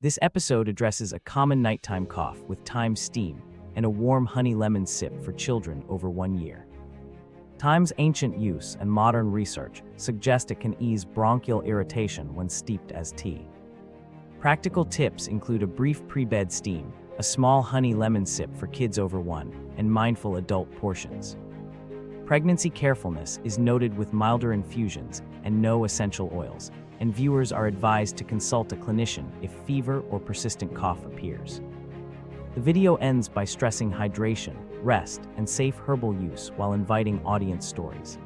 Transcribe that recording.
This episode addresses a common nighttime cough with thyme steam and a warm honey lemon sip for children over 1 year. Thyme's ancient use and modern research suggest it can ease bronchial irritation when steeped as tea. Practical tips include a brief pre-bed steam, a small honey lemon sip for kids over 1, and mindful adult portions. Pregnancy carefulness is noted with milder infusions and no essential oils, and viewers are advised to consult a clinician if fever or persistent cough appears. The video ends by stressing hydration, rest, and safe herbal use while inviting audience stories.